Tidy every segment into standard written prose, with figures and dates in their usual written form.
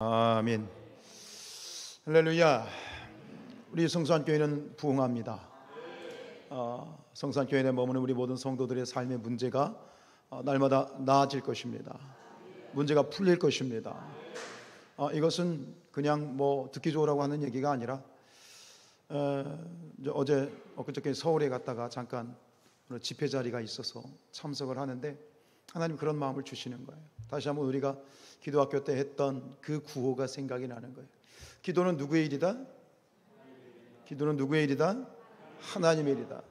아멘. 할렐루야. 우리 성산교회는 부흥합니다. 성산교회에 머무는 우리 모든 성도들의 삶의 문제가 날마다 나아질 것입니다. 문제가 풀릴 것입니다. 이것은 그냥 듣기 좋으라고 하는 얘기가 아니라 어제 엊그저께 서울에 갔다가 잠깐 집회 자리가 있어서 참석을 하는데 하나님 그런 마음을 주시는 거예요. 다시 한번 우리가 기도학교 때 했던 그 구호가 생각이 나는 거예요. 기도는 누구의 일이다? 기도는 누구의 일이다? 하나님의 일이다.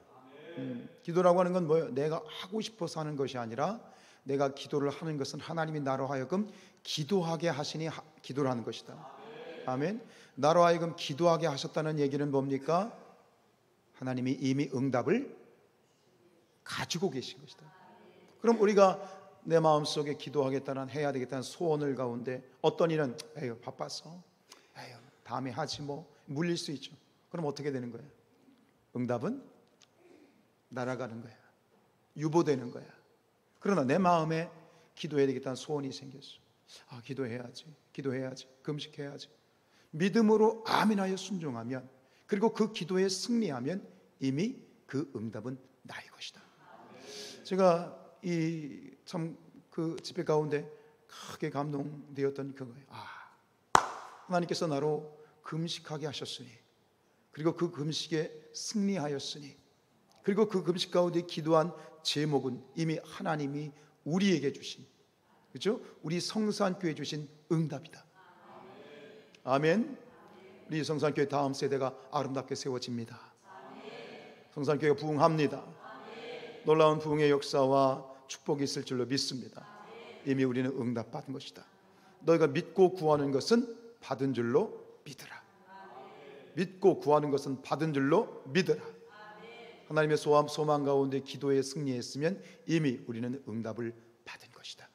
기도라고 하는 건 뭐예요? 내가 하고 싶어서 하는 것이 아니라 내가 기도를 하는 것은 하나님이 나로 하여금 기도하게 하시니 기도를 하는 것이다. 아멘. 나로 하여금 기도하게 하셨다는 얘기는 뭡니까? 하나님이 이미 응답을 가지고 계신 것이다. 그럼 우리가 내 마음속에 기도하겠다는, 해야 되겠다는 소원을 가운데 어떤 일은 에휴 바빠서 에휴 다음에 하지 물릴 수 있죠. 그럼 어떻게 되는 거예요? 응답은 날아가는 거야. 유보되는 거야. 그러나 내 마음에 기도해야 되겠다는 소원이 생겼어. 기도해야지 금식해야지. 믿음으로 아멘하여 순종하면, 그리고 그 기도에 승리하면 이미 그 응답은 나의 것이다. 제가 그 집회 가운데 크게 감동되었던 그거예요. 하나님께서 나로 금식하게 하셨으니, 그리고 그 금식에 승리하였으니, 그리고 그 금식 가운데 기도한 제목은 이미 하나님이 우리에게 주신, 그렇죠? 우리 성산교회 주신 응답이다. 아멘. 우리 성산교회 다음 세대가 아름답게 세워집니다. 성산교회가 부흥합니다. 놀라운 부흥의 역사와 축복이 있을 줄로 믿습니다. 이미 우리는 응답받은 것이다. 너희가 믿고 구하는 것은 받은 줄로 믿으라. 믿고 구하는 것은 받은 줄로 믿으라. 하나님의 소망 가운데 기도에 승리했으면 이미 우리는 응답을 받은 것이다.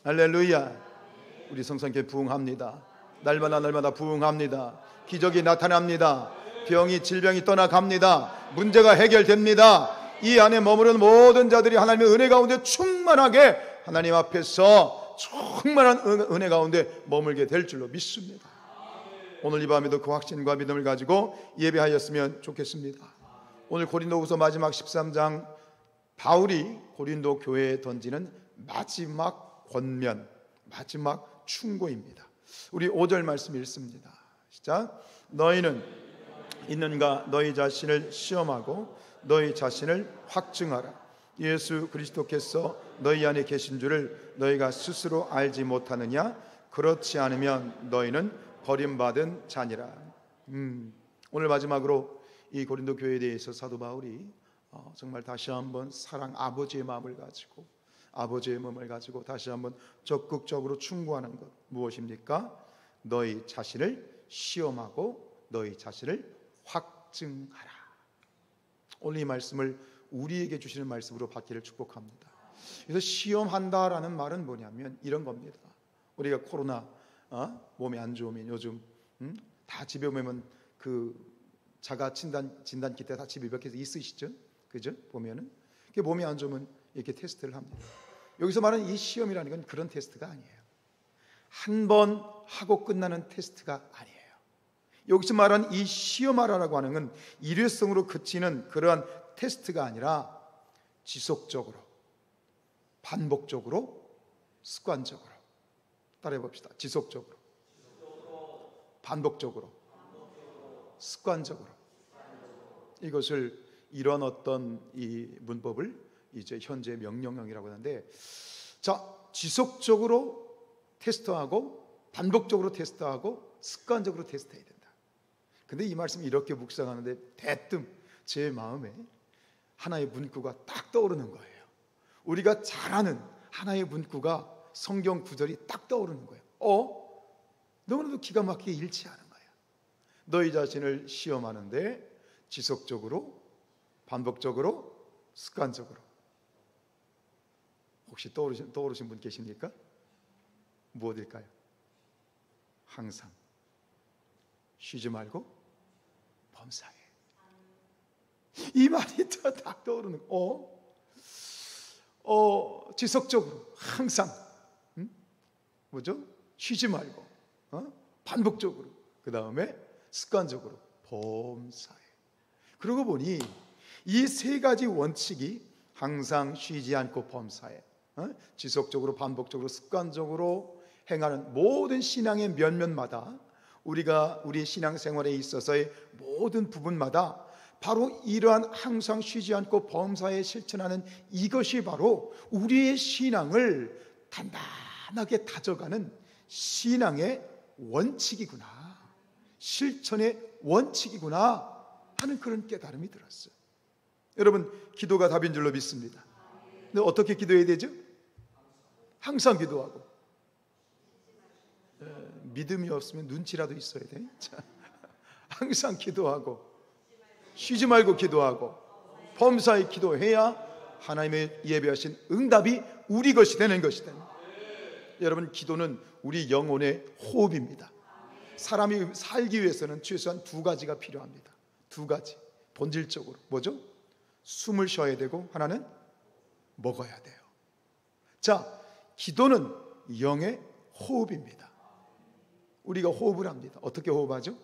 할렐루야. 우리 성산교회 부흥합니다. 날마다 부흥합니다. 기적이 나타납니다. 질병이 떠나갑니다. 문제가 해결됩니다. 이 안에 머무르는 모든 자들이 하나님의 은혜 가운데 충만하게 하나님 앞에서 충만한 은혜 가운데 머물게 될 줄로 믿습니다. 오늘 이 밤에도 그 확신과 믿음을 가지고 예배하였으면 좋겠습니다. 오늘 고린도후서 마지막 13장, 바울이 고린도 교회에 던지는 마지막 권면, 마지막 충고입니다. 우리 5절 말씀 읽습니다. 시작. 너희는 있는가 너희 자신을 시험하고 너희 자신을 확증하라. 예수 그리스도께서 너희 안에 계신 줄을 너희가 스스로 알지 못하느냐? 그렇지 않으면 너희는 버림받은 자니라. 오늘 마지막으로 이 고린도 교회에 대해서 사도 바울이 정말 다시 한번 아버지의 마음을 가지고 다시 한번 적극적으로 충고하는 것, 무엇입니까? 너희 자신을 시험하고 너희 자신을 확증하라. 오늘 이 말씀을 우리에게 주시는 말씀으로 받기를 축복합니다. 그래서 시험한다라는 말은 뭐냐면 이런 겁니다. 우리가 코로나 몸이 안 좋으면 요즘 다 집에 오면 그 자가 진단 키트 다 집에 몇 개 있으시죠? 그죠? 보면은 몸이 안 좋으면 이렇게 테스트를 합니다. 여기서 말하는 이 시험이라는 건 그런 테스트가 아니에요. 한 번 하고 끝나는 테스트가 아니에요. 여기서 말하는 이 시험하라라고 하는 건 일회성으로 그치는 그러한 테스트가 아니라 지속적으로, 반복적으로, 습관적으로. 따라해 봅시다. 지속적으로, 반복적으로, 습관적으로. 이것을 이런 어떤 이 문법을 이제 현재 명령형이라고 하는데, 지속적으로 테스트하고 반복적으로 테스트하고 습관적으로 테스트해야 된다. 근데 이 말씀이 이렇게 묵상하는데 대뜸 제 마음에 하나의 문구가 딱 떠오르는 거예요. 우리가 잘 아는 하나의 문구가, 성경 구절이 딱 떠오르는 거예요. 너무나도 기가 막히게 일치하는 거예요. 너희 자신을 시험하는데 지속적으로, 반복적으로, 습관적으로. 혹시 떠오르신 분 계십니까? 무엇일까요? 항상 쉬지 말고 범사에. 이 말이 딱 떠오르는 지속적으로 항상 뭐죠? 쉬지 말고 반복적으로, 그 다음에 습관적으로, 범사에. 그러고 보니 이 세 가지 원칙이 항상 쉬지 않고 범사에, 지속적으로 반복적으로 습관적으로 행하는 모든 신앙의 면면마다, 우리가 우리 신앙생활에 있어서의 모든 부분마다 바로 이러한 항상 쉬지 않고 범사에 실천하는 이것이 바로 우리의 신앙을 단단하게 다져가는 신앙의 원칙이구나, 실천의 원칙이구나 하는 그런 깨달음이 들었어요. 여러분, 기도가 답인 줄로 믿습니다. 근데 어떻게 기도해야 되죠? 항상 기도하고. 믿음이 없으면 눈치라도 있어야 돼. 자, 항상 기도하고, 쉬지 말고 기도하고, 범사에 기도해야 하나님의 예배하신 응답이 우리 것이 되는 것이다. 여러분, 기도는 우리 영혼의 호흡입니다. 사람이 살기 위해서는 최소한 두 가지가 필요합니다. 두 가지, 본질적으로 뭐죠? 숨을 쉬어야 되고, 하나는 먹어야 돼요. 자, 기도는 영의 호흡입니다. 우리가 호흡을 합니다. 어떻게 호흡하죠?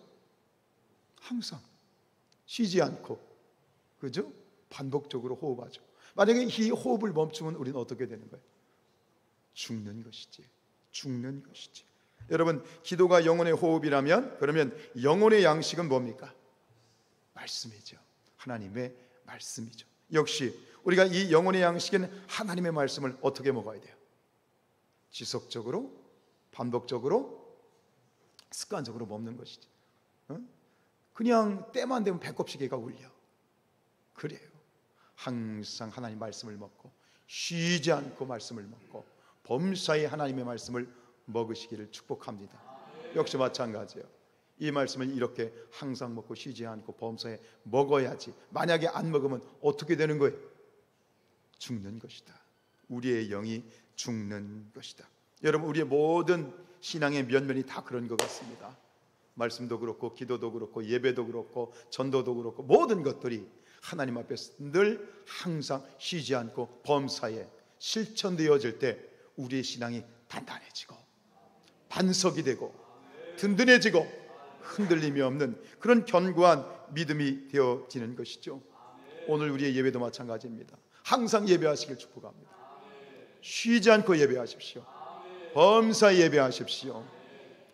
항상 쉬지 않고, 그죠? 반복적으로 호흡하죠. 만약에 이 호흡을 멈추면 우리는 어떻게 되는 거예요? 죽는 것이지. 죽는 것이지. 여러분, 기도가 영혼의 호흡이라면, 그러면 영혼의 양식은 뭡니까? 말씀이죠. 하나님의 말씀이죠. 역시 우리가 이 영혼의 양식인 하나님의 말씀을 어떻게 먹어야 돼요? 지속적으로, 반복적으로, 습관적으로 먹는 것이지. 그냥 때만 되면 배꼽시계가 울려. 그래요. 항상 하나님 말씀을 먹고, 쉬지 않고 말씀을 먹고, 범사에 하나님의 말씀을 먹으시기를 축복합니다. 역시 마찬가지예요. 이 말씀을 이렇게 항상 먹고 쉬지 않고 범사에 먹어야지. 만약에 안 먹으면 어떻게 되는 거예요? 죽는 것이다. 우리의 영이 죽는 것이다. 여러분, 우리의 모든 신앙의 면면이 다 그런 것 같습니다. 말씀도 그렇고, 기도도 그렇고, 예배도 그렇고, 전도도 그렇고, 모든 것들이 하나님 앞에서 늘 항상 쉬지 않고 범사에 실천되어질 때 우리의 신앙이 단단해지고 반석이 되고 든든해지고 흔들림이 없는 그런 견고한 믿음이 되어지는 것이죠. 오늘 우리의 예배도 마찬가지입니다. 항상 예배하시길 축복합니다. 쉬지 않고 예배하십시오. 범사에 예배하십시오.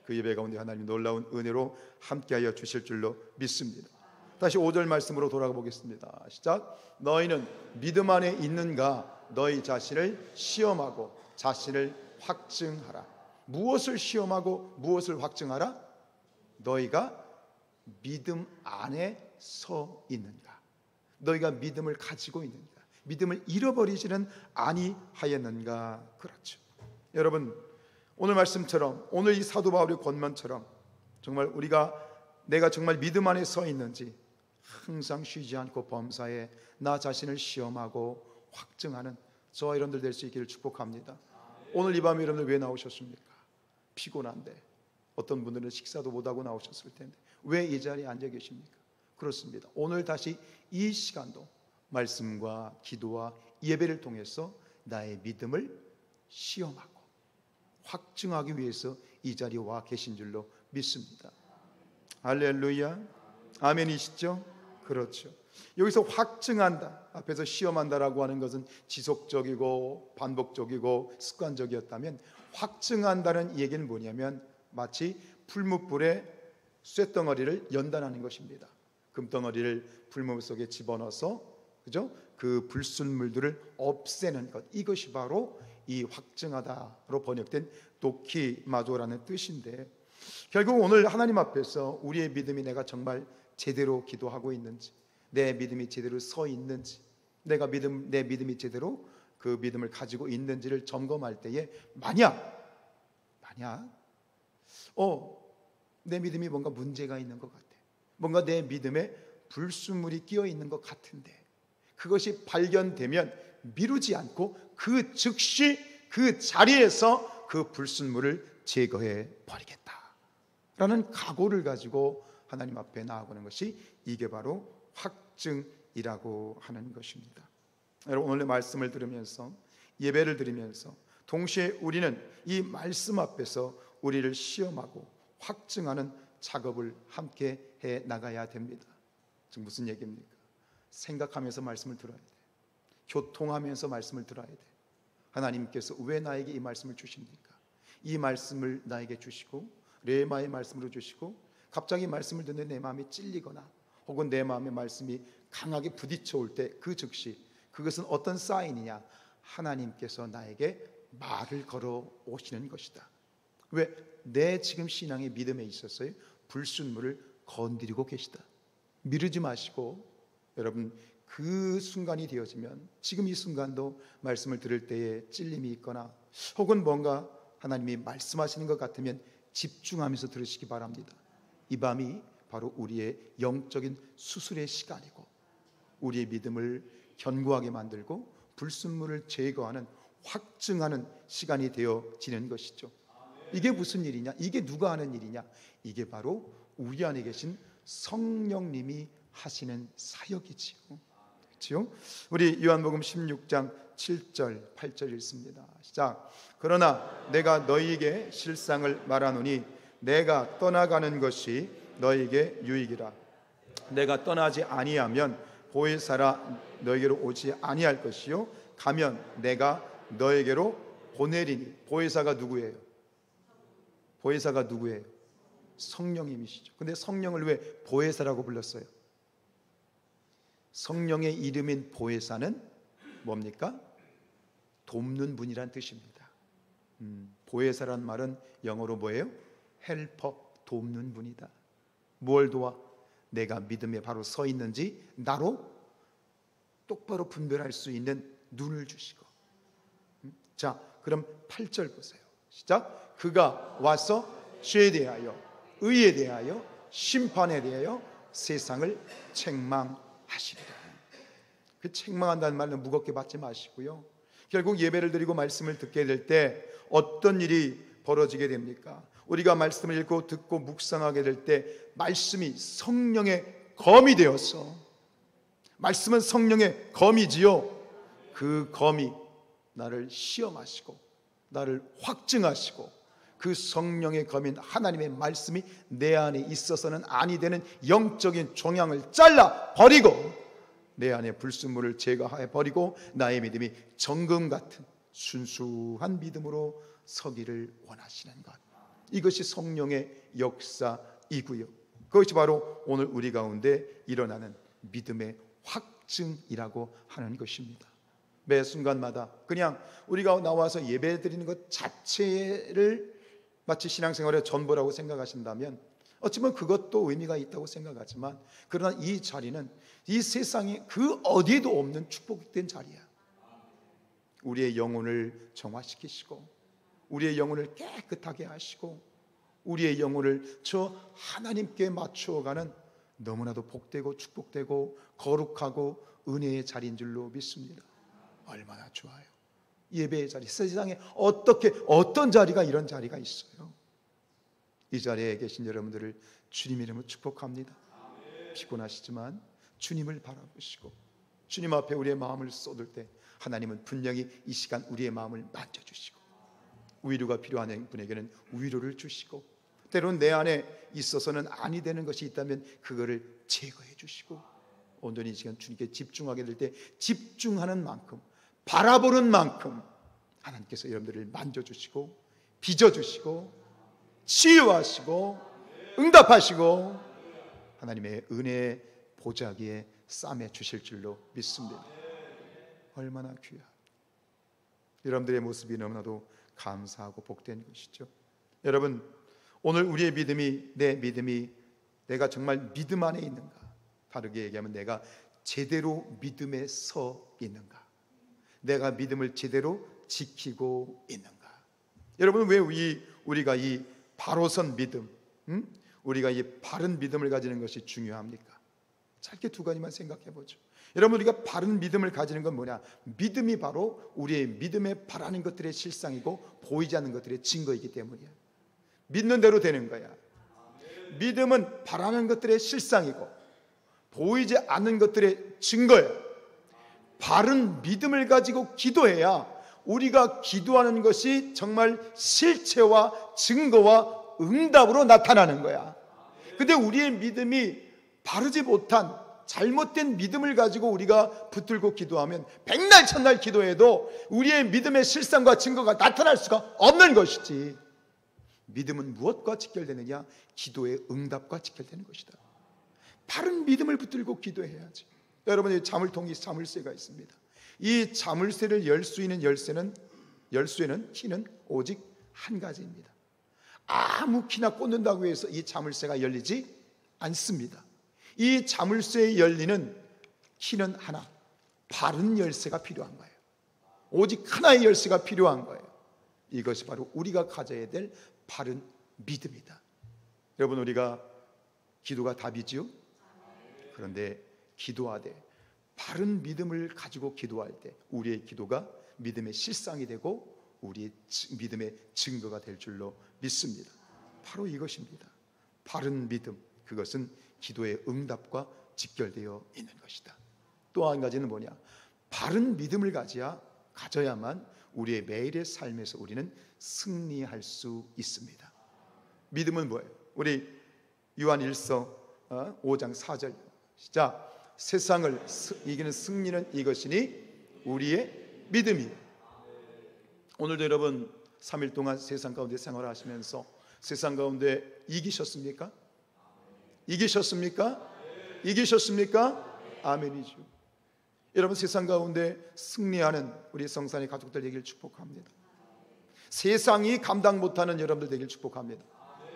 그 예배 가운데 하나님 놀라운 은혜로 함께하여 주실 줄로 믿습니다. 다시 5절 말씀으로 돌아가 보겠습니다. 시작. 너희는 믿음 안에 있는가? 너희 자신을 시험하고 자신을 확증하라. 무엇을 시험하고 무엇을 확증하라? 너희가 믿음 안에 서 있는가? 너희가 믿음을 가지고 있는가? 믿음을 잃어버리지는 아니하였는가? 그렇죠. 여러분, 오늘 말씀처럼, 오늘 이 사도 바울의 권면처럼 정말 내가 정말 믿음 안에 서 있는지 항상 쉬지 않고 범사에 나 자신을 시험하고 확증하는 저와 여러분들 될 수 있기를 축복합니다. 오늘 이 밤에 여러분들 왜 나오셨습니까? 피곤한데, 어떤 분들은 식사도 못하고 나오셨을 텐데 왜 이 자리에 앉아 계십니까? 그렇습니다. 오늘 다시 이 시간도 말씀과 기도와 예배를 통해서 나의 믿음을 시험하고 확증하기 위해서 이 자리에 와 계신 줄로 믿습니다. 할렐루야. 아멘이시죠? 그렇죠. 여기서 확증한다, 앞에서 시험한다라고 하는 것은 지속적이고 반복적이고 습관적이었다면, 확증한다는 얘기는 뭐냐면 마치 풀무불에 쇳덩어리를 연단하는 것입니다. 금덩어리를 풀무 속에 집어넣어서, 그죠? 그 불순물들을 없애는 것, 이것이 바로 이 확증하다로 번역된 도키마조라는 뜻인데, 결국 오늘 하나님 앞에서 우리의 믿음이 내가 정말 제대로 기도하고 있는지, 내 믿음이 제대로 서 있는지, 내 믿음이 제대로 그 믿음을 가지고 있는지를 점검할 때에 만약 내 믿음이 뭔가 문제가 있는 것 같아, 뭔가 내 믿음에 불순물이 끼어 있는 것 같은데, 그것이 발견되면 미루지 않고 그 즉시 그 자리에서 그 불순물을 제거해 버리겠다라는 각오를 가지고 하나님 앞에 나아가는 것이, 이게 바로 확증이라고 하는 것입니다. 여러분, 오늘의 말씀을 들으면서, 예배를 드리면서 동시에 우리는 이 말씀 앞에서 우리를 시험하고 확증하는 작업을 함께 해 나가야 됩니다. 지금 무슨 얘기입니까? 생각하면서 말씀을 들어야 돼. 교통하면서 말씀을 들어야 돼. 하나님께서 왜 나에게 이 말씀을 주십니까? 이 말씀을 나에게 주시고 레마의 말씀으로 주시고 갑자기 말씀을 듣는 내 마음이 찔리거나 혹은 내 마음의 말씀이 강하게 부딪혀 올 때 그 즉시 그것은 어떤 사인이냐? 하나님께서 나에게 말을 걸어 오시는 것이다. 왜? 내 지금 신앙의 믿음에 있어서의 불순물을 건드리고 계시다. 미루지 마시고 여러분 그 순간이 되어지면 지금 이 순간도 말씀을 들을 때에 찔림이 있거나 혹은 뭔가 하나님이 말씀하시는 것 같으면 집중하면서 들으시기 바랍니다. 이 밤이 바로 우리의 영적인 수술의 시간이고 우리의 믿음을 견고하게 만들고 불순물을 제거하는 확증하는 시간이 되어지는 것이죠. 이게 무슨 일이냐? 이게 누가 하는 일이냐? 이게 바로 우리 안에 계신 성령님이 하시는 사역이지요. 그렇죠? 우리 요한복음 16장 7절 8절 읽습니다. 시작. 그러나 내가 너희에게 실상을 말하노니 내가 떠나가는 것이 너희에게 유익이라. 내가 떠나지 아니하면 보혜사라 너희에게로 오지 아니할 것이요 가면 내가 너희에게로 보내리니. 보혜사가 누구예요? 보혜사가 누구예요? 성령님이시죠. 근데 성령을 왜 보혜사라고 불렀어요? 성령의 이름인 보혜사는 뭡니까? 돕는 분이란 뜻입니다. 보혜사란 말은 영어로 뭐예요? 헬퍼, 돕는 분이다. 뭘 도와? 내가 믿음에 바로 서 있는지 나로 똑바로 분별할 수 있는 눈을 주시고. 자, 그럼 8절 보세요. 시작. 그가 와서 죄에 대하여 의에 대하여 심판에 대하여 세상을 책망하시리라. 그 책망한다는 말은 무겁게 받지 마시고요. 결국 예배를 드리고 말씀을 듣게 될 때 어떤 일이 벌어지게 됩니까? 우리가 말씀을 읽고 듣고 묵상하게 될 때 말씀이 성령의 검이 되어서, 말씀은 성령의 검이지요. 그 검이 나를 시험하시고 나를 확증하시고 그 성령의 검인 하나님의 말씀이 내 안에 있어서는 아니 되는 영적인 종양을 잘라 버리고 내 안에 불순물을 제거해 버리고 나의 믿음이 정금 같은 순수한 믿음으로 서기를 원하시는 것, 이것이 성령의 역사이고요. 그것이 바로 오늘 우리 가운데 일어나는 믿음의 확증이라고 하는 것입니다. 매 순간마다 그냥 우리가 나와서 예배 드리는 것 자체를 마치 신앙생활의 전부라고 생각하신다면 어쩌면 그것도 의미가 있다고 생각하지만, 그러나 이 자리는 이 세상에 그 어디에도 없는 축복된 자리야. 우리의 영혼을 정화시키시고 우리의 영혼을 깨끗하게 하시고 우리의 영혼을 저 하나님께 맞추어가는 너무나도 복되고 축복되고 거룩하고 은혜의 자리인 줄로 믿습니다. 얼마나 좋아요. 예배의 자리, 세상에 어떤 자리가 이런 자리가 있어요. 이 자리에 계신 여러분들을 주님 이름으로 축복합니다. 피곤하시지만 주님을 바라보시고 주님 앞에 우리의 마음을 쏟을 때 하나님은 분명히 이 시간 우리의 마음을 만져주시고 위로가 필요한 분에게는 위로를 주시고, 때로는 내 안에 있어서는 아니 되는 것이 있다면 그거를 제거해 주시고, 온전히 이 시간 주님께 집중하게 될 때 집중하는 만큼, 바라보는 만큼 하나님께서 여러분들을 만져주시고 빚어주시고 치유하시고 응답하시고 하나님의 은혜의 보자기에 싸매 주실 줄로 믿습니다. 얼마나 귀한 여러분들의 모습이 너무나도 감사하고 복된 것이죠. 여러분, 오늘 우리의 믿음이, 내 믿음이 내가 정말 믿음 안에 있는가? 다르게 얘기하면 내가 제대로 믿음에 서 있는가? 내가 믿음을 제대로 지키고 있는가? 여러분, 왜 우리가 이 바로 선 믿음, 우리가 이 바른 믿음을 가지는 것이 중요합니까? 짧게 두 가지만 생각해 보죠. 여러분, 우리가 바른 믿음을 가지는 건 뭐냐? 믿음이 바로 우리의 믿음에 바라는 것들의 실상이고 보이지 않는 것들의 증거이기 때문이야. 믿는 대로 되는 거야. 믿음은 바라는 것들의 실상이고 보이지 않는 것들의 증거야. 바른 믿음을 가지고 기도해야 우리가 기도하는 것이 정말 실체와 증거와 응답으로 나타나는 거야. 근데 우리의 믿음이 바르지 못한 잘못된 믿음을 가지고 우리가 붙들고 기도하면 백날 천날 기도해도 우리의 믿음의 실상과 증거가 나타날 수가 없는 것이지. 믿음은 무엇과 직결되느냐? 기도의 응답과 직결되는 것이다. 바른 믿음을 붙들고 기도해야지. 여러분의 자물쇠가 있습니다. 이 자물쇠를 열 수 있는 열쇠는 키는 오직 한 가지입니다. 아무 키나 꽂는다고 해서 이 자물쇠가 열리지 않습니다. 이 자물쇠에 열리는 키는 하나, 바른 열쇠가 필요한 거예요. 오직 하나의 열쇠가 필요한 거예요. 이것이 바로 우리가 가져야 될 바른 믿음이다. 여러분, 우리가 기도가 답이지요? 그런데 기도하되 바른 믿음을 가지고 기도할 때 우리의 기도가 믿음의 실상이 되고 우리의 믿음의 증거가 될 줄로 믿습니다. 바로 이것입니다. 바른 믿음, 그것은 기도의 응답과 직결되어 있는 것이다. 또 한 가지는 뭐냐? 바른 믿음을 가져야만 우리의 매일의 삶에서 우리는 승리할 수 있습니다. 믿음은 뭐예요? 우리 요한일서 5장 4절 시작. 세상을 이기는 승리는 이것이니 우리의 믿음이에요. 오늘도 여러분 3일 동안 세상 가운데 생활하시면서 세상 가운데 이기셨습니까? 이기셨습니까? 이기셨습니까? 아멘이죠. 여러분, 세상 가운데 승리하는 우리 성산의 가족들 되길 축복합니다. 세상이 감당 못하는 여러분들 되길 축복합니다.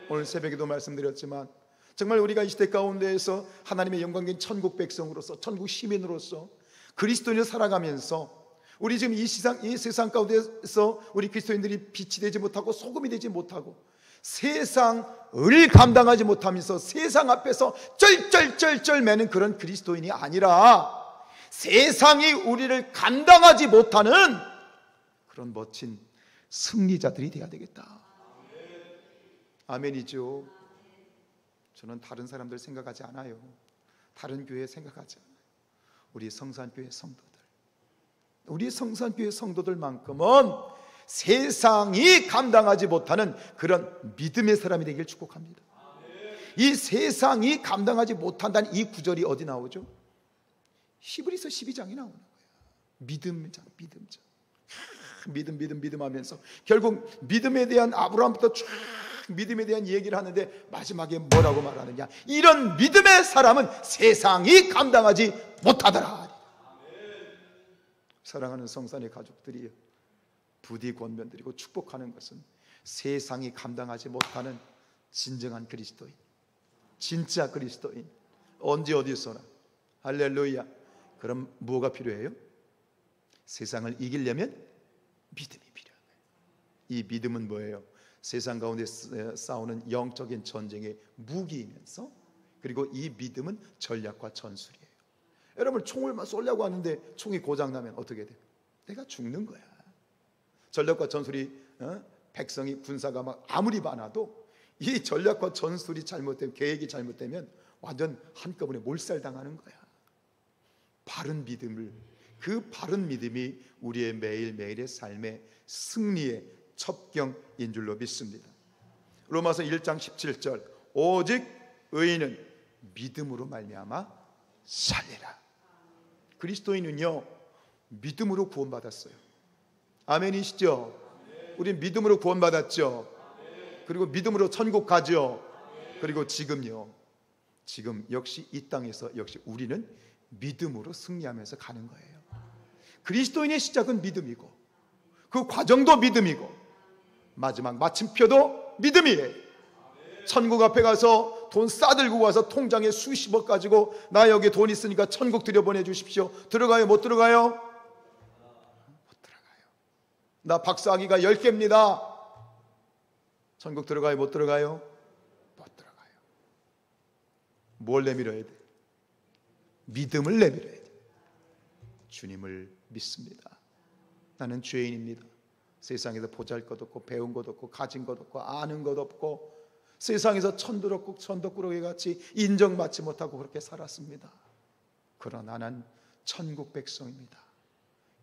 오늘 새벽에도 말씀드렸지만 정말 우리가 이 시대 가운데에서 하나님의 영광된 천국 백성으로서, 천국 시민으로서 그리스도인으로 살아가면서 우리 지금 이 세상 가운데서 우리 그리스도인들이 빛이 되지 못하고 소금이 되지 못하고 세상을 감당하지 못하면서 세상 앞에서 쩔쩔쩔쩔 매는 그런 그리스도인이 아니라 세상이 우리를 감당하지 못하는 그런 멋진 승리자들이 되어야 되겠다. 아멘이죠. 저는 다른 사람들 생각하지 않아요. 다른 교회 생각하지 않아요. 우리 성산교회 성도들, 우리 성산교회 성도들만큼은 세상이 감당하지 못하는 그런 믿음의 사람이 되길 축복합니다. 이 세상이 감당하지 못한다는 이 구절이 어디 나오죠? 히브리서 12장이 나오는 거예요. 믿음장. 믿음 하면서 결국 믿음에 대한 아브라함부터 쫙 믿음에 대한 얘기를 하는데 마지막에 뭐라고 말하느냐? 이런 믿음의 사람은 세상이 감당하지 못하더라. 사랑하는 성산의 가족들이 부디 권면드리고 축복하는 것은 세상이 감당하지 못하는 진정한 그리스도인, 진짜 그리스도인, 언제 어디서나 할렐루야. 그럼 뭐가 필요해요? 세상을 이기려면 믿음이 필요한 거예요. 이 믿음은 뭐예요? 세상 가운데 싸우는 영적인 전쟁의 무기이면서, 그리고 이 믿음은 전략과 전술이에요. 여러분, 총을 막 쏘려고 하는데 총이 고장나면 어떻게 돼요? 내가 죽는 거야. 전략과 전술이 백성이 군사가 막 아무리 많아도 이 전략과 전술이 잘못되면, 계획이 잘못되면 완전 한꺼번에 몰살당하는 거야. 바른 믿음을, 그 바른 믿음이 우리의 매일매일의 삶의 승리의 첩경인 줄로 믿습니다. 로마서 1장 17절 오직 의인은 믿음으로 말미암아 살리라. 그리스도인은요 믿음으로 구원받았어요. 아멘이시죠? 우린 믿음으로 구원받았죠. 그리고 믿음으로 천국 가죠. 그리고 지금요, 지금 역시 이 땅에서 역시 우리는 믿음으로 승리하면서 가는 거예요. 그리스도인의 시작은 믿음이고 그 과정도 믿음이고 마지막 마침표도 믿음이에요. 천국 앞에 가서 돈 싸들고 와서 통장에 수십억 가지고 나 여기 돈 있으니까 천국 들여보내 주십시오. 들어가요? 못 들어가요? 못 들어가요. 나 박사학위가 10개입니다. 천국 들어가요? 못 들어가요? 못 들어가요. 뭘 내밀어야 돼? 믿음을 내밀어야 돼. 주님을 믿습니다. 나는 죄인입니다. 세상에서 보잘것 없고 배운 것 없고 가진 것 없고 아는 것 없고 세상에서 천덕꾸러기 같이 인정받지 못하고 그렇게 살았습니다. 그러나 나는 천국 백성입니다.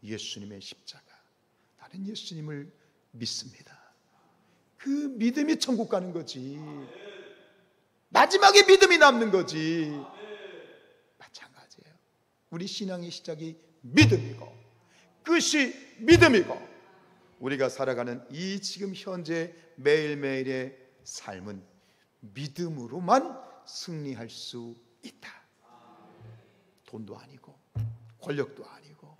예수님의 십자가, 나는 예수님을 믿습니다. 그 믿음이 천국 가는 거지. 마지막에 믿음이 남는 거지. 마찬가지예요. 우리 신앙의 시작이 믿음이고 끝이 믿음이고 우리가 살아가는 이 지금 현재 매일매일의 삶은 믿음으로만 승리할 수 있다. 돈도 아니고 권력도 아니고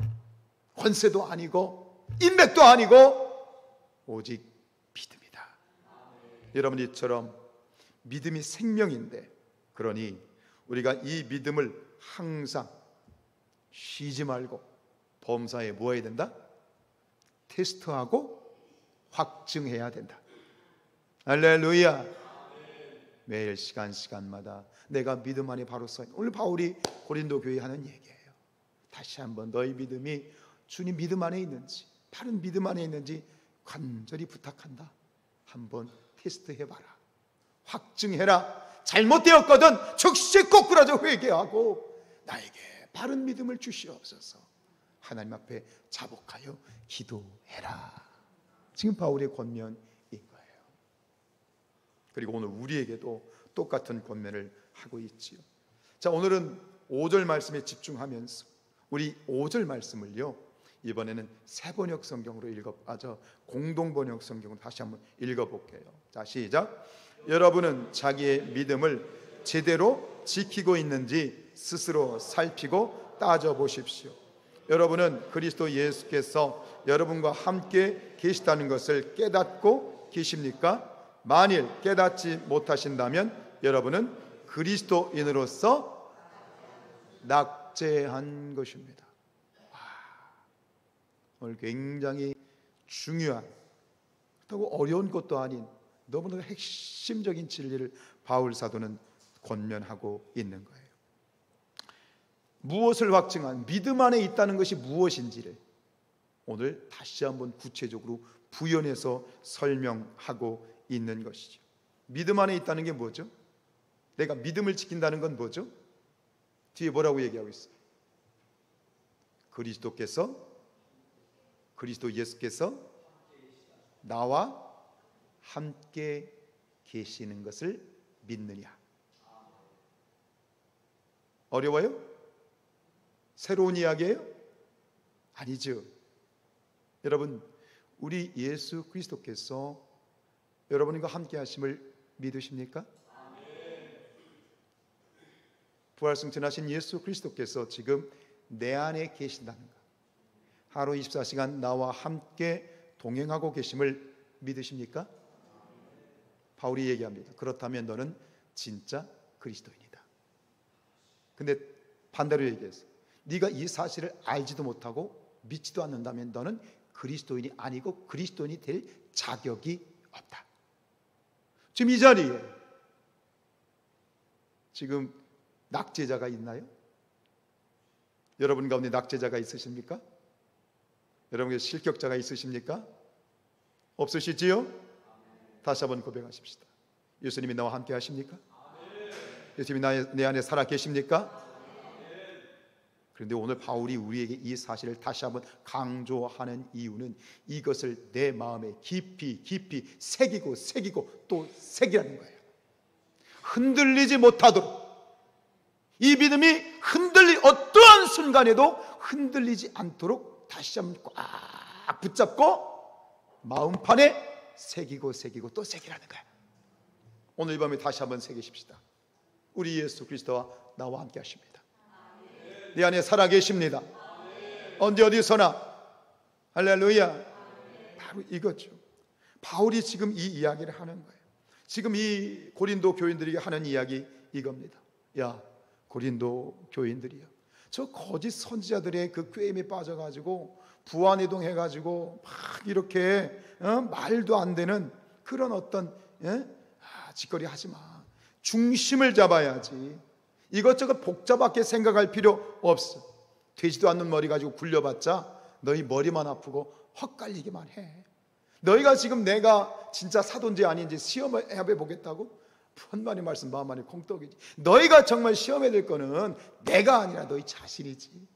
권세도 아니고 인맥도 아니고 오직 믿음이다. 여러분, 이처럼 믿음이 생명인데, 그러니 우리가 이 믿음을 항상 쉬지 말고 범사에 뭐 해야 된다? 테스트하고 확증해야 된다. 할렐루야. 매일 시간마다 내가 믿음 안에 바로 서 있는, 오늘 바울이 고린도 교회에 하는 얘기예요. 다시 한번 너희 믿음이 주님 믿음 안에 있는지, 바른 믿음 안에 있는지 간절히 부탁한다. 한번 테스트해봐라. 확증해라. 잘못되었거든 즉시 꼬꾸라져 회개하고 나에게 바른 믿음을 주시옵소서. 하나님 앞에 자복하여 기도해라. 지금 바울의 권면인 거예요. 그리고 오늘 우리에게도 똑같은 권면을 하고 있지요. 자, 오늘은 5절 말씀에 집중하면서 우리 5절 말씀을요, 이번에는 새번역 성경으로 공동번역 성경으로 다시 한번 읽어볼게요. 자, 시작. 여러분은 자기의 믿음을 제대로 지키고 있는지 스스로 살피고 따져보십시오. 여러분은 그리스도 예수께서 여러분과 함께 계시다는 것을 깨닫고 계십니까? 만일 깨닫지 못하신다면 여러분은 그리스도인으로서 낙제한 것입니다. 오늘 굉장히 중요한, 그렇다고 어려운 것도 아닌 너무나 핵심적인 진리를 바울 사도는 권면하고 있는 거예요. 무엇을 확증한, 믿음 안에 있다는 것이 무엇인지를 오늘 다시 한번 구체적으로 부연해서 설명하고 있는 것이죠. 믿음 안에 있다는 게 뭐죠? 내가 믿음을 지킨다는 건 뭐죠? 뒤에 뭐라고 얘기하고 있어요? 그리스도 예수께서 나와 함께 계시는 것을 믿느냐. 어려워요? 새로운 이야기예요? 아니죠. 여러분, 우리 예수 그리스도께서 여러분과 함께 하심을 믿으십니까? 부활승천하신 예수 그리스도께서 지금 내 안에 계신다는 것, 하루 24시간 나와 함께 동행하고 계심을 믿으십니까? 바울이 얘기합니다. 그렇다면 너는 진짜 그리스도인이다. 근데 반대로 얘기해서 네가 이 사실을 알지도 못하고 믿지도 않는다면 너는 그리스도인이 아니고 그리스도인이 될 자격이 없다. 지금 이 자리에 지금 낙제자가 있나요? 여러분 가운데 낙제자가 있으십니까? 여러분의 실격자가 있으십니까? 없으시지요? 다시 한번 고백하십시다. 예수님이 나와 함께 하십니까? 예수님이 내 안에 살아 계십니까? 그런데 오늘 바울이 우리에게 이 사실을 다시 한번 강조하는 이유는 이것을 내 마음에 깊이 새기고 또 새기라는 거예요. 흔들리지 못하도록, 이 믿음이 어떠한 순간에도 흔들리지 않도록 다시 한번 꽉 붙잡고 마음판에 새기고 또 새기라는 거야. 오늘 이 밤에 다시 한번 새기십시다. 우리 예수 그리스도와 나와 함께 하십니다. 내 안에 살아계십니다. 언제 어디서나. 할렐루야. 바로 이거죠. 바울이 지금 이 이야기를 하는 거예요. 지금 이 고린도 교인들에게 하는 이야기 이겁니다. 야, 고린도 교인들이요, 저 거짓 선지자들의 그 꾀임에 빠져가지고 부안해동 해가지고 막 이렇게 말도 안 되는 그런 어떤 짓거리 하지 마. 중심을 잡아야지. 이것저것 복잡하게 생각할 필요 없어. 되지도 않는 머리 가지고 굴려봤자 너희 머리만 아프고 헛갈리기만 해. 너희가 지금 내가 진짜 사도인지 아닌지 시험을 해보겠다고? 하나님 말씀 마음 안에 콩떡이지. 너희가 정말 시험해야 될 거는 내가 아니라 너희 자신이지.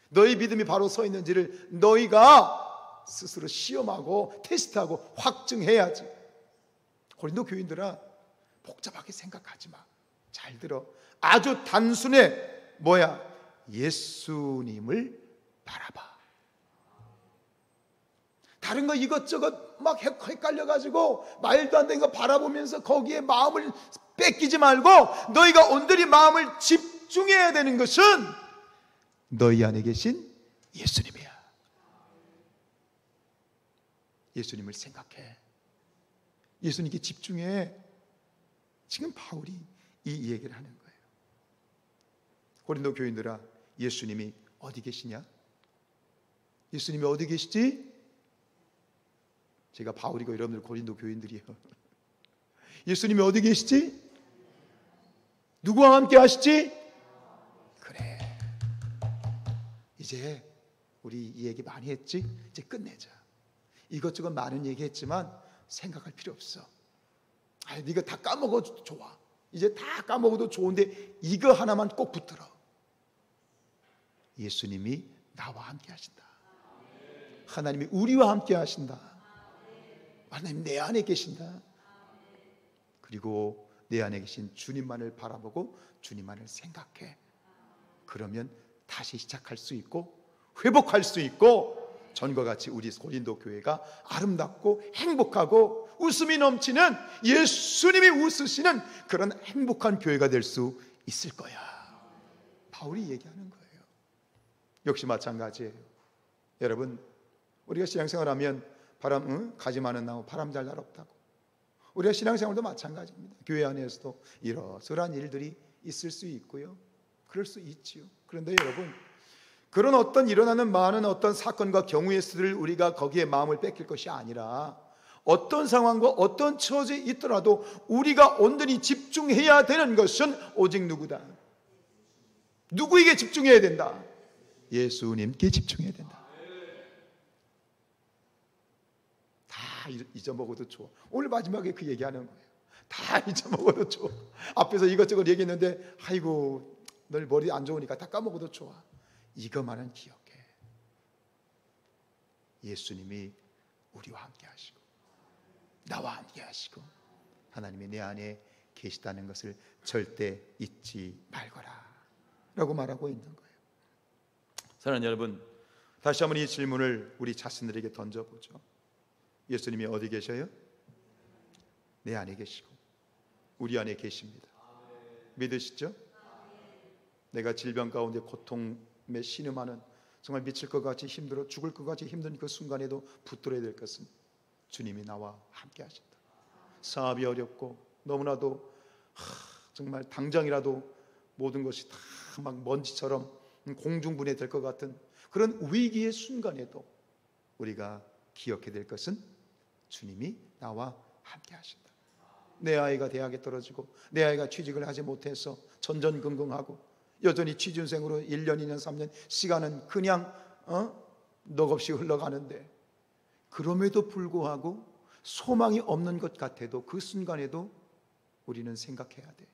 너희 믿음이 바로 서 있는지를 너희가 스스로 시험하고 테스트하고 확증해야지. 고린도 교인들아, 복잡하게 생각하지 마. 잘 들어. 아주 단순해. 뭐야? 예수님을 바라봐. 다른 거 이것저것 막 헷갈려가지고 말도 안 되는 거 바라보면서 거기에 마음을 뺏기지 말고, 너희가 온전히 마음을 집중해야 되는 것은 너희 안에 계신 예수님이야. 예수님을 생각해. 예수님께 집중해. 지금 바울이 이 얘기를 하는 거예요. 고린도 교인들아, 예수님이 어디 계시냐? 예수님이 어디 계시지? 제가 바울이고 여러분들 고린도 교인들이에요. 예수님이 어디 계시지? 누구와 함께 하시지? 그래, 이제 우리 이 얘기 많이 했지? 이제 끝내자. 이것저것 많은 얘기 했지만 생각할 필요 없어. 네가 다 까먹어도 좋아. 이제 다 까먹어도 좋은데 이거 하나만 꼭 붙들어. 예수님이 나와 함께 하신다. 하나님이 우리와 함께 하신다. 하나님 내 안에 계신다. 그리고 내 안에 계신 주님만을 바라보고 주님만을 생각해. 그러면 다시 시작할 수 있고 회복할 수 있고, 전과 같이 우리 고린도 교회가 아름답고 행복하고 웃음이 넘치는, 예수님이 웃으시는 그런 행복한 교회가 될 수 있을 거야. 바울이 얘기하는 거예요. 역시 마찬가지예요. 여러분, 우리가 신앙생활하면 가지 많은 나무 바람 잘 날 없다고. 우리가 신앙생활도 마찬가지입니다. 교회 안에서도 이러저러한 일들이 있을 수 있고요, 그럴 수 있지요. 그런데 여러분, 그런 어떤 일어나는 많은 어떤 사건과 경우의 수를 우리가 거기에 마음을 뺏길 것이 아니라, 어떤 상황과 어떤 처지에 있더라도 우리가 온전히 집중해야 되는 것은 오직 누구다? 누구에게 집중해야 된다? 예수님께 집중해야 된다. 다 잊어먹어도 좋아. 오늘 마지막에 그 얘기하는 거예요. 다 잊어먹어도 좋아. 앞에서 이것저것 얘기했는데 아이고 널 머리 안 좋으니까 다 까먹어도 좋아. 이것만은 기억해. 예수님이 우리와 함께 하시고 나와 함께 하시고 하나님이 내 안에 계시다는 것을 절대 잊지 말거라 라고 말하고 있는 거예요. 사랑하는 여러분, 다시 한번 이 질문을 우리 자신들에게 던져보죠. 예수님이 어디 계셔요? 내 안에 계시고 우리 안에 계십니다. 믿으시죠? 내가 질병 가운데 고통에 신음하는, 정말 미칠 것 같이 힘들어 죽을 것 같이 힘든 그 순간에도 붙들어야 될 것은 주님이 나와 함께 하신다. 사업이 어렵고 너무나도 정말 당장이라도 모든 것이 다 막 먼지처럼 공중분해 될 것 같은 그런 위기의 순간에도 우리가 기억해야 될 것은 주님이 나와 함께 하신다. 내 아이가 대학에 떨어지고 내 아이가 취직을 하지 못해서 전전긍긍하고 여전히 취준생으로 1년, 2년, 3년 시간은 그냥 넋없이 흘러가는데, 그럼에도 불구하고 소망이 없는 것 같아도 그 순간에도 우리는 생각해야 돼.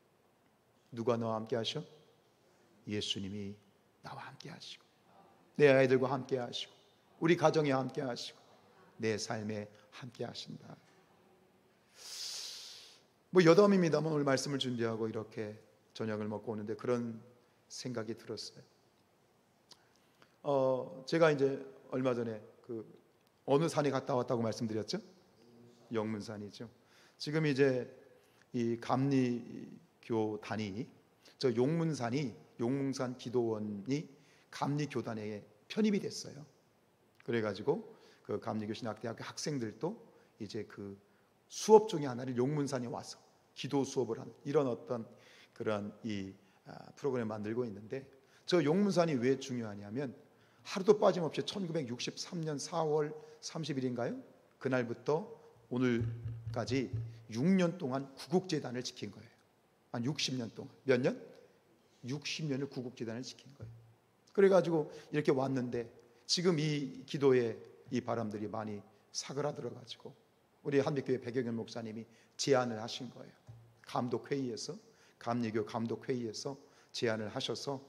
누가 너와 함께 하셔? 예수님이 나와 함께 하시고 내 아이들과 함께 하시고 우리 가정에 함께 하시고 내 삶에 함께 하신다. 여담입니다만 오늘 말씀을 준비하고 이렇게 저녁을 먹고 오는데 그런 생각이 들었어요. 제가 이제 얼마 전에 어느 산에 갔다 왔다고 말씀드렸죠? 영문산이죠. 지금 이제 이 감리교단이 저 용문산 기도원이 감리교단에 편입이 됐어요. 그래가지고 그 감리교 신학대학교 학생들도 이제 그 수업 중에 하나를 용문산에 와서 기도 수업을 하는 이런 어떤 그런 이 프로그램을 만들고 있는데, 저 용문산이 왜 중요하냐면 하루도 빠짐없이 1963년 4월 30일인가요? 그날부터 오늘까지 6년 동안 구국재단을 지킨 거예요. 한 60년 동안. 몇 년? 60년을 구국재단을 지킨 거예요. 그래가지고 이렇게 왔는데 지금 이 기도에 이 바람들이 많이 사그라들어가지고 우리 한빛교회 백영현 목사님이 제안을 하신 거예요. 감독회의에서, 감리교 감독회의에서 제안을 하셔서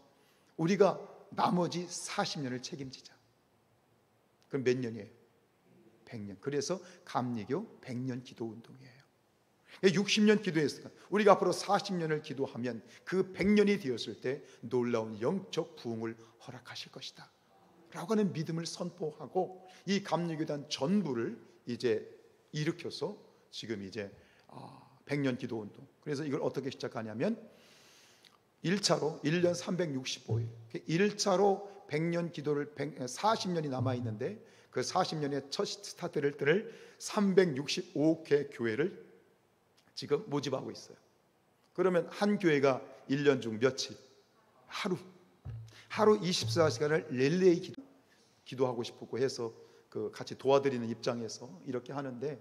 우리가 나머지 40년을 책임지자. 그럼 몇 년이에요? 100년. 그래서 감리교 100년 기도운동이에요. 60년 기도했으니까 우리가 앞으로 40년을 기도하면 그 100년이 되었을 때 놀라운 영적 부흥을 허락하실 것이다 라고 하는 믿음을 선포하고, 이 감리교단 전부를 이제 일으켜서 지금 이제 100년 기도 운동. 그래서 이걸 어떻게 시작하냐면 1차로 1년 365일, 1차로 100년 기도를 40년이 남아있는데 그 40년의 첫 스타트를 365개 교회를 지금 모집하고 있어요. 그러면 한 교회가 1년 중 며칠? 하루 24시간을 릴레이 기도하고 싶고 해서 그 같이 도와드리는 입장에서 이렇게 하는데,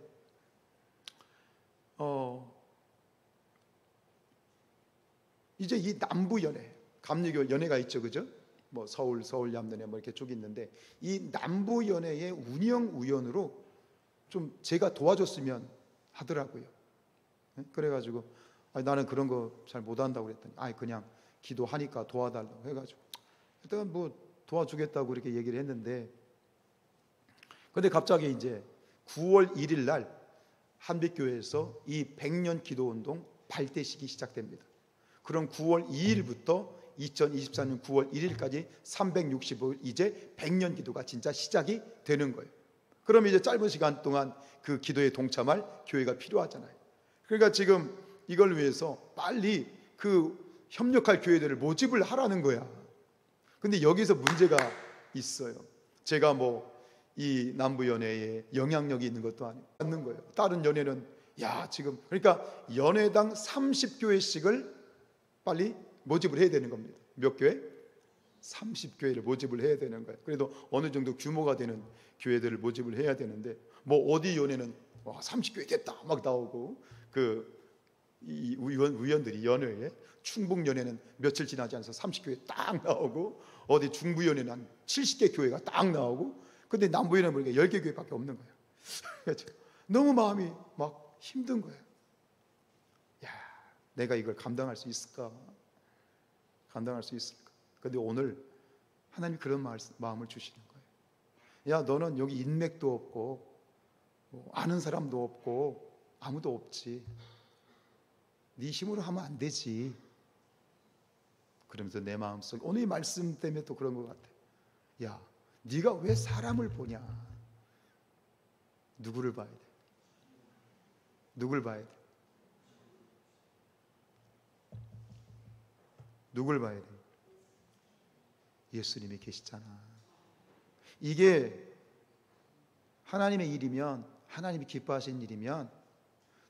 이제 이 남부 연회, 감리교 연회가 있죠, 그죠? 뭐 서울 얌전회 뭐 이렇게 쭉 있는데, 이 남부 연회의 운영위원으로 좀 제가 도와줬으면 하더라고요. 그래가지고 나는 그런 거 잘 못한다고 그랬더니 그냥 기도하니까 도와달라고 해가지고 일단 뭐 도와주겠다고 이렇게 얘기를 했는데, 근데 갑자기 이제 9월 1일 날 한빛교회에서 이 100년 기도운동 발대식이 시작됩니다. 그럼 9월 2일부터 2024년 9월 1일까지 365일 이제 100년 기도가 진짜 시작이 되는 거예요. 그럼 이제 짧은 시간 동안 그 기도에 동참할 교회가 필요하잖아요. 그러니까 지금 이걸 위해서 빨리 그 협력할 교회들을 모집을 하라는 거야. 근데 여기서 문제가 있어요. 제가 뭐 이 남부연회에 영향력이 있는 것도 아니고 않는 거예요. 다른 연회는 지금 그러니까 연회당 30교회씩을 빨리 모집을 해야 되는 겁니다. 몇 교회? 30교회를 모집을 해야 되는 거예요. 그래도 어느 정도 규모가 되는 교회들을 모집을 해야 되는데, 뭐 어디 연회는 30교회 됐다 막 나오고, 이 위원들이 연회에 충북연회는 며칠 지나지 않아서 30교회 딱 나오고, 어디 중부연회는 한 70개 교회가 딱 나오고, 근데 남부연회는 보니까 10개 교회밖에 없는 거예요. 너무 마음이 막 힘든 거예요. 내가 이걸 감당할 수 있을까? 감당할 수 있을까? 근데 오늘 하나님이 그런 마음을 주시는 거예요. 너는 여기 인맥도 없고 아는 사람도 없고 아무도 없지. 네 힘으로 하면 안 되지. 그러면서 내 마음속에 오늘 이 말씀 때문에 또 그런 것 같아. 네가 왜 사람을 보냐? 누구를 봐야 돼? 누굴 봐야 돼? 누굴 봐야 돼? 예수님이 계시잖아. 이게 하나님의 일이면, 하나님이 기뻐하시는 일이면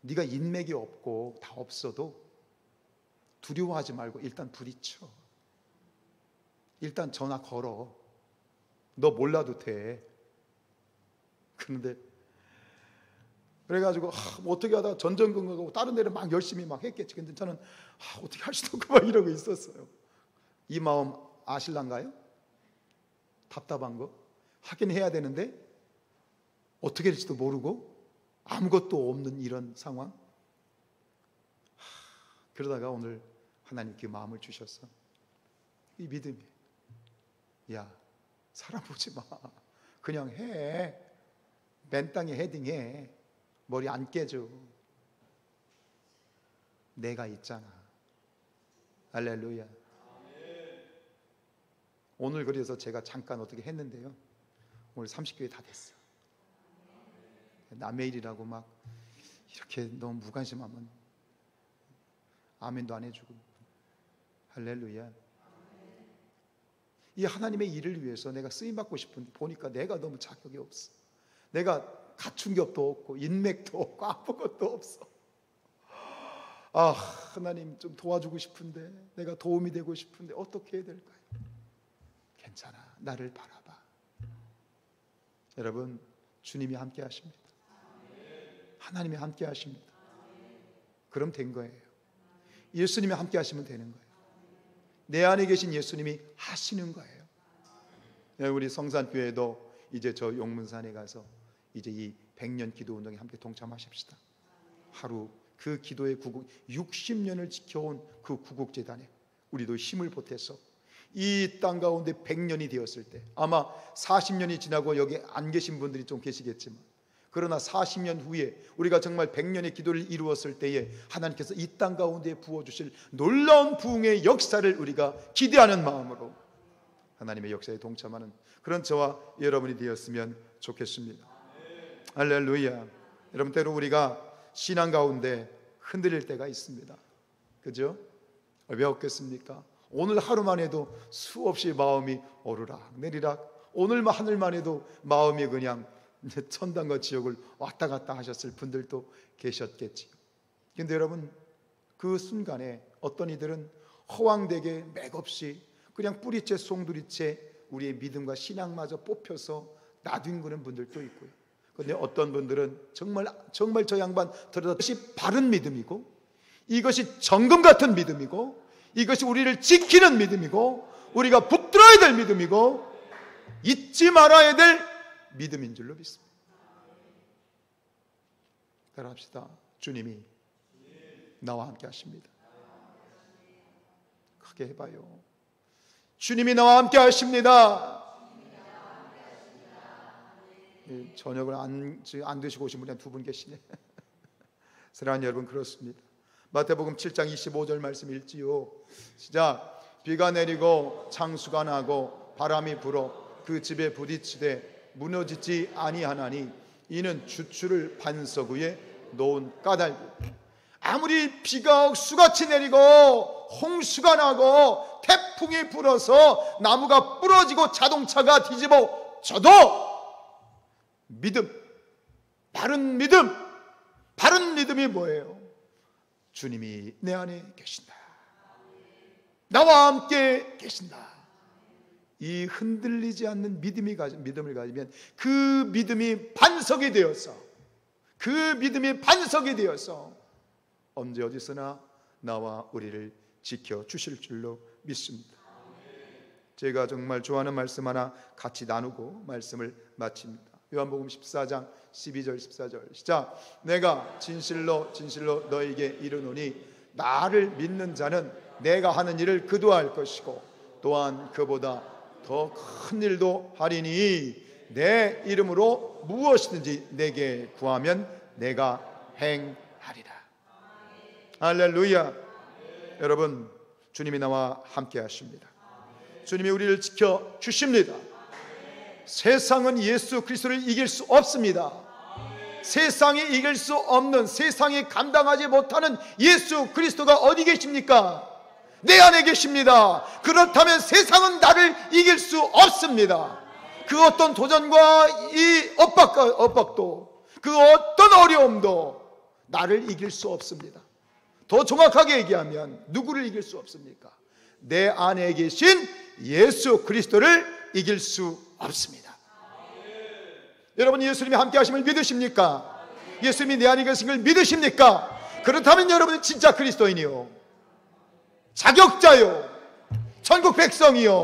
네가 인맥이 없고 다 없어도 두려워하지 말고 일단 부딪혀. 일단 전화 걸어. 너 몰라도 돼. 그런데 그래가지고 뭐 어떻게 하다가 전전긍긍하고 다른 데를 막 열심히 막 했겠지. 근데 저는 어떻게 할 수도 없고 막 이러고 있었어요. 이 마음 아실란가요? 답답한 거. 하긴 해야 되는데 어떻게 될지도 모르고 아무것도 없는 이런 상황. 그러다가 오늘 하나님께 마음을 주셔서 이 믿음이, 사람 보지 마. 그냥 해. 맨 땅에 헤딩해. 머리 안 깨져. 내가 있잖아. 할렐루야. 오늘 그래서 제가 잠깐 어떻게 했는데요, 오늘 30교회 다 됐어. 남의 일이라고 막 이렇게 너무 무관심하면 아멘도 안 해주고. 할렐루야. 이 하나님의 일을 위해서 내가 쓰임받고 싶은데 보니까 내가 너무 자격이 없어. 내가 갖춘 격도 없고 인맥도 없고 아무것도 없어. 하나님 좀 도와주고 싶은데, 내가 도움이 되고 싶은데 어떻게 해야 될까요? 괜찮아, 나를 바라봐. 여러분, 주님이 함께 하십니다. 하나님이 함께 하십니다. 그럼 된 거예요. 예수님이 함께 하시면 되는 거예요. 내 안에 계신 예수님이 하시는 거예요. 우리 성산교회도 이제 저 용문산에 가서 이제 이 100년 기도 운동에 함께 동참하십시다. 하루 그 기도의 구국, 60년을 지켜온 그 구국재단에 우리도 힘을 보태서 이 땅 가운데 100년이 되었을 때, 아마 40년이 지나고 여기 안 계신 분들이 좀 계시겠지만, 그러나 40년 후에 우리가 정말 100년의 기도를 이루었을 때에 하나님께서 이 땅 가운데 부어주실 놀라운 부흥의 역사를 우리가 기대하는 마음으로 하나님의 역사에 동참하는 그런 저와 여러분이 되었으면 좋겠습니다. 할렐루야. 여러분, 때로 우리가 신앙 가운데 흔들릴 때가 있습니다. 그죠? 왜 없겠습니까? 오늘 하루만 해도 수없이 마음이 오르락 내리락, 오늘 하늘만 해도 마음이 그냥 천당과 지옥을 왔다 갔다 하셨을 분들도 계셨겠지요. 근데 여러분, 그 순간에 어떤 이들은 허황되게 맥없이 그냥 뿌리채 송두리채 우리의 믿음과 신앙마저 뽑혀서 놔둔 분들도 있고요. 그런데 어떤 분들은 정말 저 양반 들어다 이것이 바른 믿음이고, 이것이 정금 같은 믿음이고, 이것이 우리를 지키는 믿음이고, 우리가 붙들어야 될 믿음이고, 잊지 말아야 될 믿음인 줄로 믿습니다. 따라합시다. 주님이 나와 함께 하십니다. 크게 해봐요. 주님이 나와 함께 하십니다. 저녁을 안 드시고 오신 분이 한 2분 계시네. 사랑하는 여러분, 그렇습니다. 마태복음 7장 25절 말씀 읽지요. 시작. 비가 내리고 창수가 나고 바람이 불어 그 집에 부딪히되 무너지지 아니하나니 이는 주추를 반석 위에 놓은 까닭. 아무리 비가 억수같이 내리고 홍수가 나고 태풍이 불어서 나무가 부러지고 자동차가 뒤집어져도 믿음, 바른 믿음이 뭐예요? 주님이 내 안에 계신다, 나와 함께 계신다. 이 흔들리지 않는 믿음을 가지면 그 믿음이 반석이 되어서 언제 어디서나 나와 우리를 지켜주실 줄로 믿습니다. 제가 정말 좋아하는 말씀 하나 같이 나누고 말씀을 마칩니다. 요한복음 14장 12절 14절 시작. 내가 진실로 너에게 이르노니 나를 믿는 자는 내가 하는 일을 그도 할 것이고 또한 그보다 더 큰 일도 하리니 내 이름으로 무엇이든지 내게 구하면 내가 행하리라. 할렐루야. 여러분, 주님이 나와 함께 하십니다. 주님이 우리를 지켜 주십니다. 세상은 예수 그리스도를 이길 수 없습니다. 세상이 이길 수 없는, 세상이 감당하지 못하는 예수 그리스도가 어디 계십니까? 내 안에 계십니다. 그렇다면 세상은 나를 이길 수 없습니다. 그 어떤 도전과 이 엇박도, 그 어떤 어려움도 나를 이길 수 없습니다. 더 정확하게 얘기하면 누구를 이길 수 없습니까? 내 안에 계신 예수 그리스도를 이길 수 없습니다. 여러분, 예수님이 함께 하심을 믿으십니까? 예수님이 내 안에 계신 걸 믿으십니까? 그렇다면 여러분은 진짜 그리스도인이요, 자격자요, 천국 백성이요,